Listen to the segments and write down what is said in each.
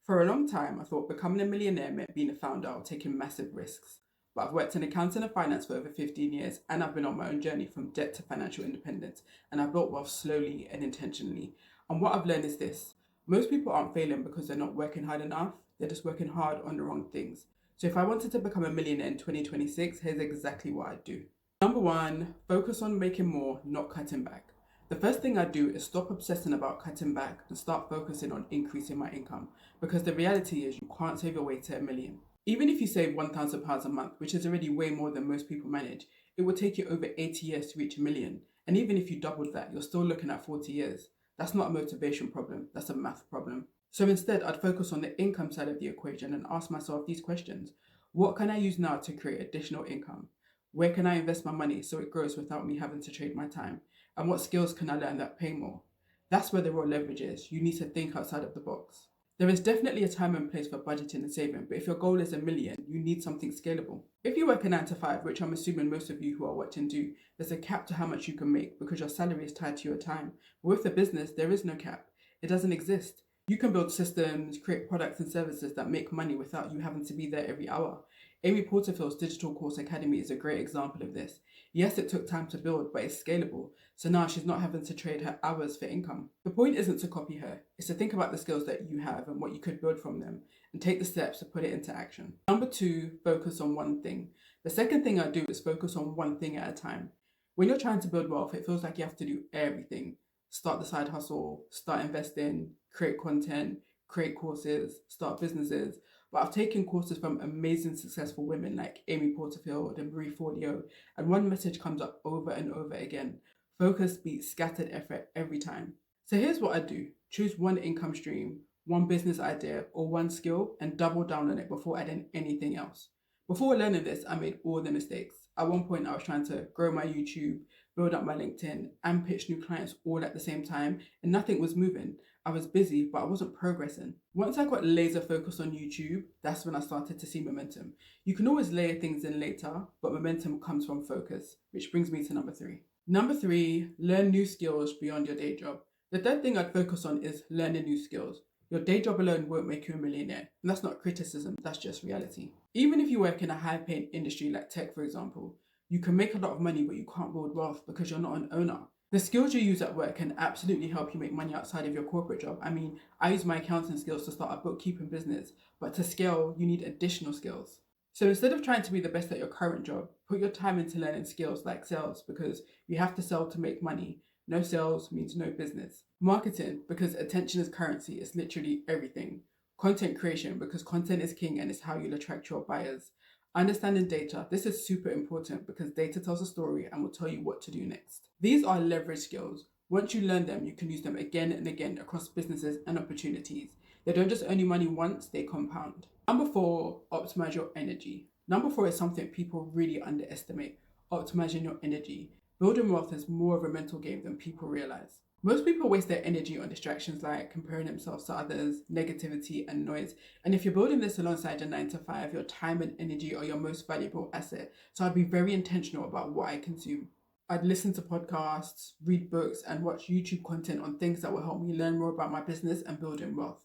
For a long time, I thought becoming a millionaire meant being a founder or taking massive risks. But I've worked in accounting and finance for over 15 years, and I've been on my own journey from debt to financial independence, and I've built wealth slowly and intentionally. And what I've learned is this: most people aren't failing because they're not working hard enough, they're just working hard on the wrong things. So if I wanted to become a millionaire in 2026, here's exactly what I'd do. Number one, focus on making more, not cutting back. The first thing I do is stop obsessing about cutting back and start focusing on increasing my income, because the reality is you can't save your way to a million. Even if you save £1,000 a month, which is already way more than most people manage, it will take you over 80 years to reach a million. And even if you doubled that, you're still looking at 40 years. That's not a motivation problem, that's a math problem. So instead, I'd focus on the income side of the equation and ask myself these questions. What can I use now to create additional income? Where can I invest my money so it grows without me having to trade my time? And what skills can I learn that pay more? That's where the real leverage is. You need to think outside of the box. There is definitely a time and place for budgeting and saving, but if your goal is a million, you need something scalable. If you work a 9 to 5, which I'm assuming most of you who are watching do, there's a cap to how much you can make because your salary is tied to your time. But with a business, there is no cap. It doesn't exist. You can build systems, create products and services that make money without you having to be there every hour. Amy Porterfield's Digital Course Academy is a great example of this. Yes, it took time to build, but it's scalable. So now she's not having to trade her hours for income. The point isn't to copy her, it's to think about the skills that you have and what you could build from them and take the steps to put it into action. Number two, focus on one thing. The second thing I do is focus on one thing at a time. When you're trying to build wealth, it feels like you have to do everything. Start the side hustle, start investing, create content, create courses, start businesses. But I've taken courses from amazing successful women like Amy Porterfield and Marie Forleo, and one message comes up over and over again. Focus beats scattered effort every time. So here's what I do. Choose one income stream, one business idea, or one skill and double down on it before adding anything else. Before learning this, I made all the mistakes. At one point, I was trying to grow my YouTube, build up my LinkedIn, and pitch new clients all at the same time, and nothing was moving. I was busy, but I wasn't progressing. Once I got laser focused on YouTube, that's when I started to see momentum. You can always layer things in later, but momentum comes from focus, which brings me to number three. Number three, learn new skills beyond your day job. The third thing I'd focus on is learning new skills. Your day job alone won't make you a millionaire. And that's not criticism, that's just reality. Even if you work in a high-paying industry like tech, for example, you can make a lot of money, but you can't build wealth because you're not an owner. The skills you use at work can absolutely help you make money outside of your corporate job. I mean, I use my accounting skills to start a bookkeeping business, but to scale, you need additional skills. So instead of trying to be the best at your current job, put your time into learning skills like sales, because you have to sell to make money. No sales means no business. Marketing, because attention is currency, is literally everything. Content creation, because content is king and it's how you'll attract your buyers. Understanding data. This is super important because data tells a story and will tell you what to do next. These are leverage skills. Once you learn them, you can use them again and again across businesses and opportunities. They don't just earn you money once, they compound. Number four, optimize your energy. Number four is something people really underestimate: optimizing your energy. Building wealth is more of a mental game than people realize. Most people waste their energy on distractions like comparing themselves to others, negativity, and noise. And if you're building this alongside your 9 to 5, your time and energy are your most valuable asset. So I'd be very intentional about what I consume. I'd listen to podcasts, read books, and watch YouTube content on things that will help me learn more about my business and building wealth.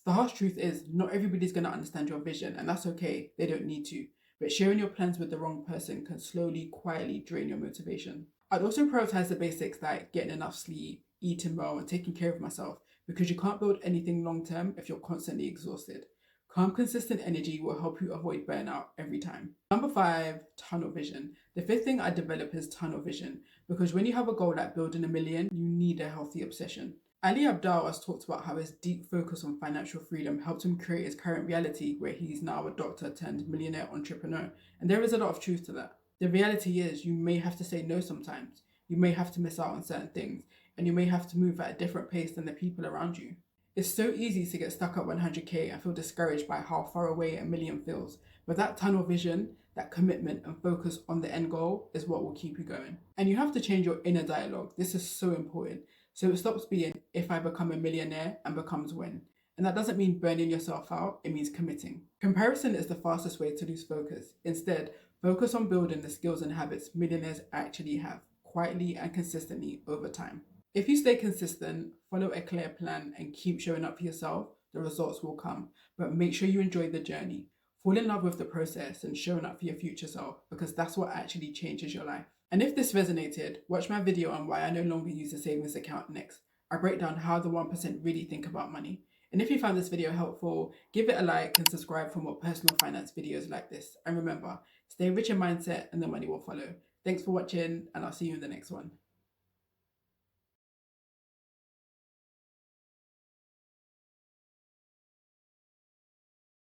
The harsh truth is, not everybody's going to understand your vision, and that's okay, they don't need to. But sharing your plans with the wrong person can slowly, quietly drain your motivation. I'd also prioritize the basics like getting enough sleep, eating well, and taking care of myself, because you can't build anything long term if you're constantly exhausted. Calm, consistent energy will help you avoid burnout every time. Number five, tunnel vision. The fifth thing I develop is tunnel vision, because when you have a goal like building a million, you need a healthy obsession. Ali Abdaal has talked about how his deep focus on financial freedom helped him create his current reality, where he's now a doctor turned millionaire entrepreneur. And there is a lot of truth to that. The reality is you may have to say no sometimes. You may have to miss out on certain things, and you may have to move at a different pace than the people around you. It's so easy to get stuck at 100k and feel discouraged by how far away a million feels. But that tunnel vision, that commitment and focus on the end goal is what will keep you going. And you have to change your inner dialogue. This is so important. So it stops being if I become a millionaire and becomes when. And that doesn't mean burning yourself out, it means committing. Comparison is the fastest way to lose focus. Instead, focus on building the skills and habits millionaires actually have, quietly and consistently over time. If you stay consistent, follow a clear plan, and keep showing up for yourself, the results will come. But make sure you enjoy the journey. Fall in love with the process and showing up for your future self, because that's what actually changes your life. And if this resonated, watch my video on why I no longer use a savings account next. I break down how the 1% really think about money. And if you found this video helpful, give it a like and subscribe for more personal finance videos like this. And remember, stay rich in mindset and the money will follow. Thanks for watching, and I'll see you in the next one.